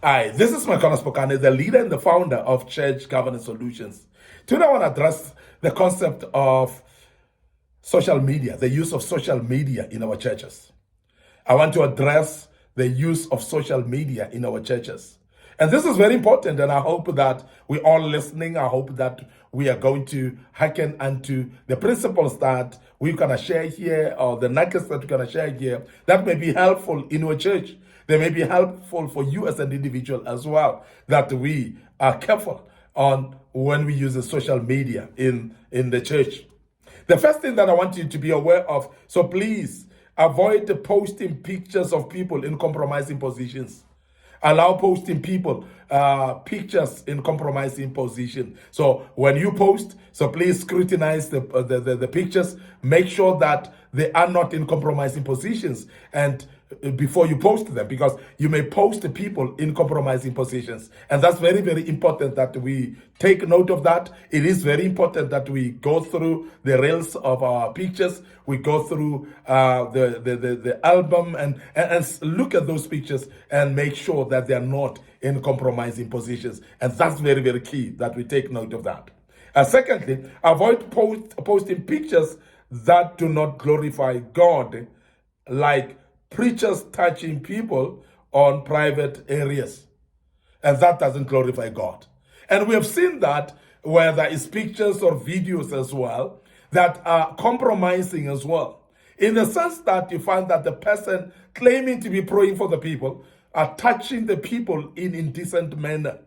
Hi, this is Micornus, Phokane, the leader and the founder of Church Governance Solutions. Today I want to address the concept of social media, the use of social media in our churches. I want to address the use of social media in our churches. And this is very important, and I hope that we all listening. I hope that we are going to hearken unto the principles that we're going to share here, or the nuggets that we're going to share here, that may be helpful in our church. They may be helpful for you as an individual as well, that we are careful on when we use the social media in the church. The first thing that I want you to be aware of, so please avoid posting pictures of people in compromising positions. Allow posting people pictures in compromising position. So when you post, so please scrutinize the pictures. Make sure that they are not in compromising positions, and before you post them, because you may post the people in compromising positions, and that's very, very important that we take note of that. It is very important that we go through the reels of our pictures. We go through the album and look at those pictures and make sure that they are not in compromising positions, and that's very, very key that we take note of that. Secondly, avoid posting pictures that do not glorify God, like preachers touching people on private areas, and that doesn't glorify God. And we have seen that where there is pictures or videos as well that are compromising as well, in the sense that you find that the person claiming to be praying for the people are touching the people in indecent manner,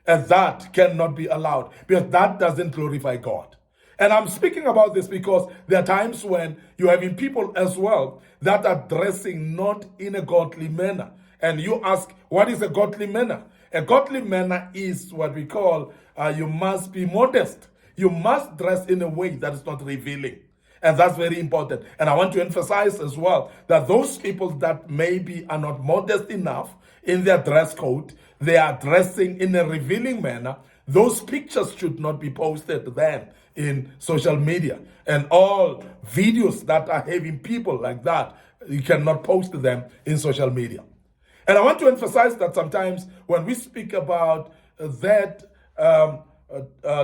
and that cannot be allowed, because that doesn't glorify God. And I'm speaking about this because there are times when you're having people as well that are dressing not in a godly manner. And you ask, what is a godly manner? A godly manner is what we call, you must be modest. You must dress in a way that is not revealing. And that's very important. And I want to emphasize as well that those people that maybe are not modest enough in their dress code, they are dressing in a revealing manner, those pictures should not be posted then in social media. And all videos that are having people like that, you cannot post them in social media. And I want to emphasize that sometimes when we speak about that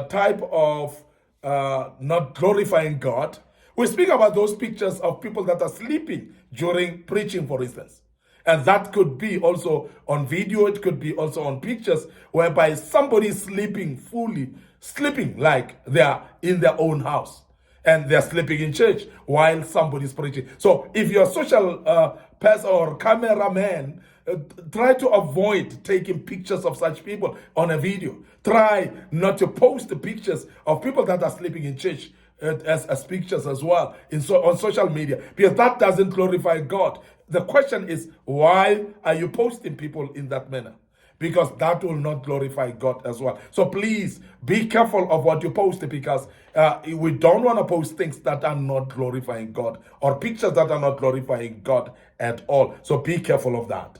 type of not glorifying God, we speak about those pictures of people that are sleeping during preaching, for instance. And that could be also on video, it could be also on pictures, whereby somebody is sleeping like they are in their own house, and they're sleeping in church while somebody's preaching. So if you're a social person or cameraman, try to avoid taking pictures of such people on a video. Try not to post the pictures of people that are sleeping in church as pictures as well on social media, because that doesn't glorify God. The question is, why are you posting people in that manner? Because that will not glorify God as well. So please be careful of what you post, because we don't want to post things that are not glorifying God, or pictures that are not glorifying God at all. So be careful of that.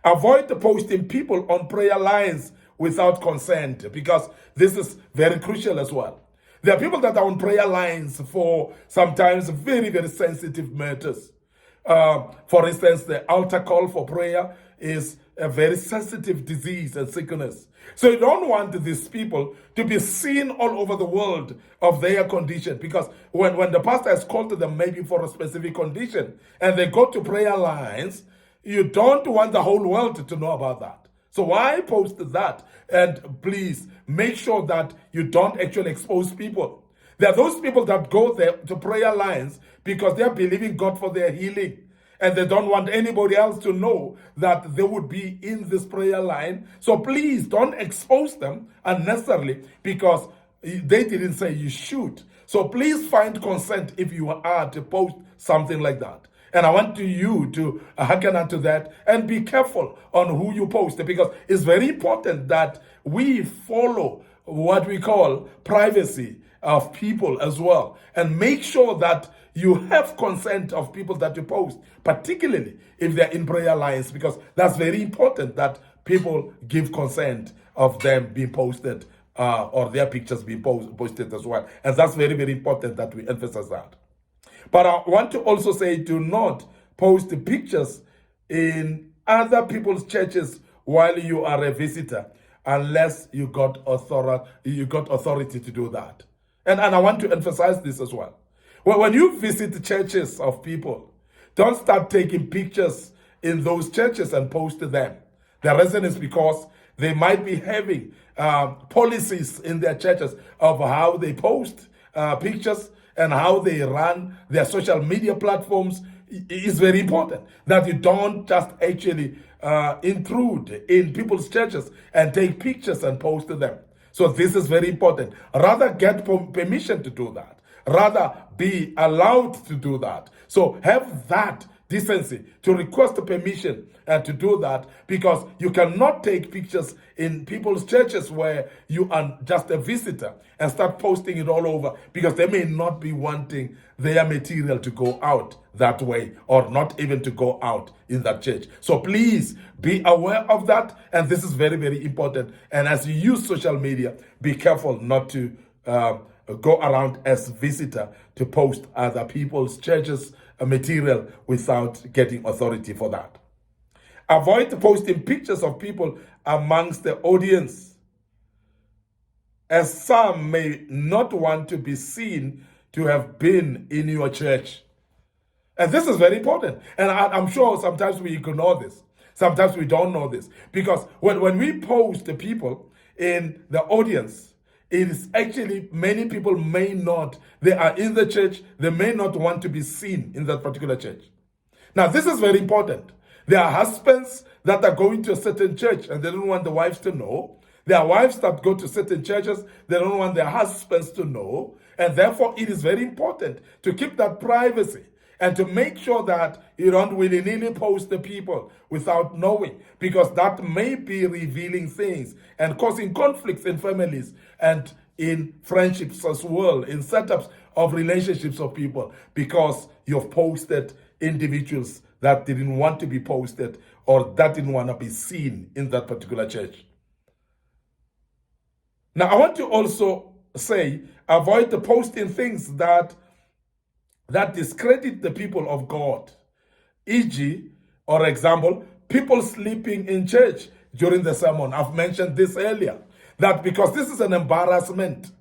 Avoid posting people on prayer lines without consent, because this is very crucial as well. There are people that are on prayer lines for sometimes very, very sensitive matters. For instance, the altar call for prayer is a very sensitive disease and sickness. So you don't want these people to be seen all over the world of their condition, because when the pastor has called to them maybe for a specific condition and they go to prayer lines, you don't want the whole world to know about that. So why post that? And please make sure that you don't actually expose people. There are those people that go there to prayer lines because they are believing God for their healing, and they don't want anybody else to know that they would be in this prayer line. So please don't expose them unnecessarily, because they didn't say you should. So please find consent if you are to post something like that. And I want you to hearken unto that and be careful on who you post, because it's very important that we follow what we call privacy of people as well, and make sure that you have consent of people that you post, particularly if they're in prayer lines, because that's very important that people give consent of them being posted or their pictures being posted as well. And that's very, very important that we emphasize that. But I want to also say, do not post the pictures in other people's churches while you are a visitor, unless you got authority to do that. And I want to emphasize this as well. When you visit churches of people, don't start taking pictures in those churches and post them. The reason is because they might be having policies in their churches of how they post pictures and how they run their social media platforms. Is very important that you don't just actually intrude in people's churches and take pictures and post them. So this is very important. Rather get permission to do that. Rather be allowed to do that. So have that decency to request permission to do that, because you cannot take pictures in people's churches where you are just a visitor and start posting it all over, because they may not be wanting their material to go out that way, or not even to go out in that church. So please be aware of that, and this is very, very important. And as you use social media, be careful not to go around as visitor to post other people's churches material without getting authority for that. Avoid posting pictures of people amongst the audience, as some may not want to be seen to have been in your church. And this is very important. And I'm sure sometimes we ignore this. Sometimes we don't know this. Because when we post the people in the audience, it is actually, many people may not, they are in the church, they may not want to be seen in that particular church. Now, this is very important. There are husbands that are going to a certain church and they don't want the wives to know. There are wives that go to certain churches, they don't want their husbands to know. And therefore, it is very important to keep that privacy and to make sure that you don't willy-nilly post the people without knowing, because that may be revealing things and causing conflicts in families and in friendships as well, in setups of relationships of people, because you've posted individuals that didn't want to be posted or that didn't want to be seen in that particular church. Now, I want to also say, avoid the posting things that discredit the people of God. E.g., or example, people sleeping in church during the sermon. I've mentioned this earlier, that because this is an embarrassment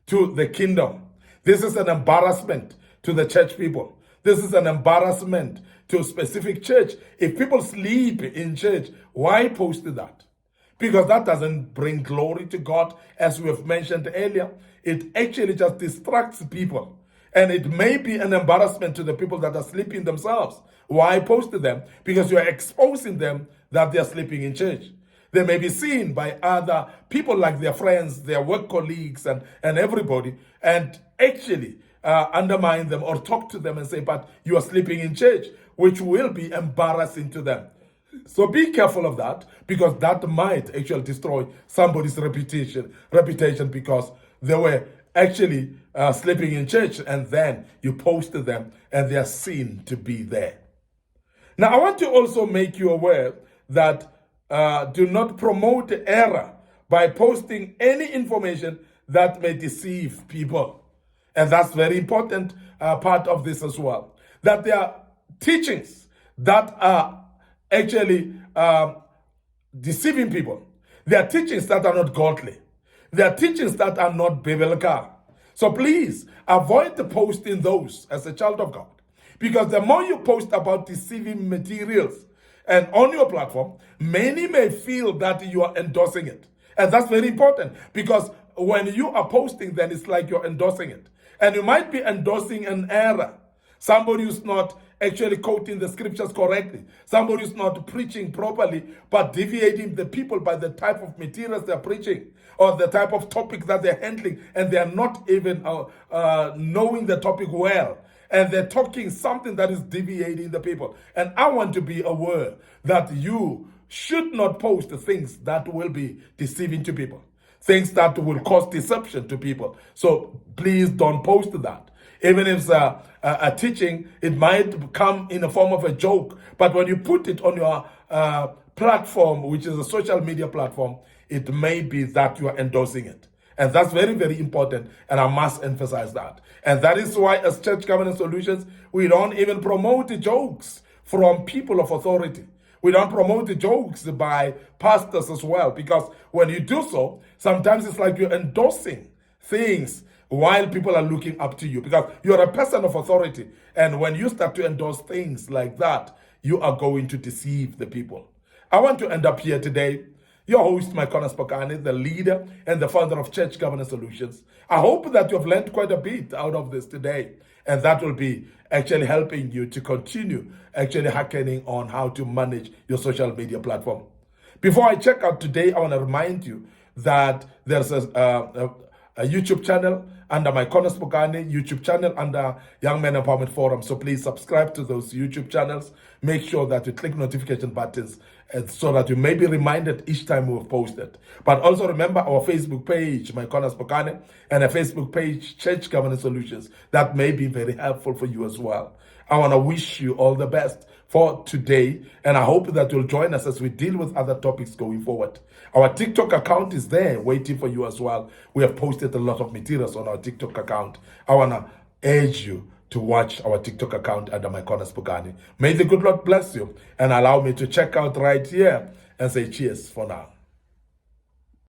to the kingdom. This is an embarrassment to the church people. This is an embarrassment to a specific church. If people sleep in church, why post that? Because that doesn't bring glory to God, as we have mentioned earlier. It actually just distracts people. And it may be an embarrassment to the people that are sleeping themselves. Why post them? Because you are exposing them that they are sleeping in church. They may be seen by other people, like their friends, their work colleagues, and everybody, and actually undermine them or talk to them and say, but you are sleeping in church, which will be embarrassing to them. So be careful of that, because that might actually destroy somebody's reputation, because they were actually sleeping in church, and then you posted them and they are seen to be there. Now, I want to also make you aware that do not promote error by posting any information that may deceive people. And that's very important part of this as well. That there are teachings that are actually deceiving people. There are teachings that are not godly. There are teachings that are not biblical. So please avoid posting those as a child of God. Because the more you post about deceiving materials and on your platform, many may feel that you are endorsing it. And that's very important, because when you are posting, then it's like you're endorsing it. And you might be endorsing an error. Somebody who's not actually quoting the scriptures correctly. Somebody who's not preaching properly, but deviating the people by the type of materials they're preaching or the type of topic that they're handling, and they're not even knowing the topic well. And they're talking something that is deviating the people. And I want to be aware that you should not post the things that will be deceiving to people, things that will cause deception to people. So please don't post that. Even if it's a teaching, it might come in the form of a joke. But when you put it on your platform, which is a social media platform, it may be that you are endorsing it. And that's very, very important. And I must emphasize that. And that is why, as Church Governance Solutions, we don't even promote jokes from people of authority. We don't promote the jokes by pastors as well, because when you do so, sometimes it's like you're endorsing things while people are looking up to you, because you're a person of authority. And when you start to endorse things like that, you are going to deceive the people. I want to end up here today. Your host, Micornus, the leader and the founder of Church Governance Solutions. I hope that you've learned quite a bit out of this today, and that will be actually helping you to continue actually hacking on how to manage your social media platform. Before I check out today, I want to remind you that there's a YouTube channel under Micornus YouTube channel under Young Men Empowerment Forum. So please subscribe to those YouTube channels. Make sure that you click notification buttons so that you may be reminded each time we've posted. But also remember our Facebook page, Micornus, and a Facebook page, Church Governance Solutions. That may be very helpful for you as well. I want to wish you all the best for today, and I hope that you'll join us as we deal with other topics going forward. Our TikTok account is there waiting for you as well. We have posted a lot of materials on our TikTok account. I want to urge you to watch our TikTok account under Micornus. May the good Lord bless you and allow me to check out right here and say cheers for now.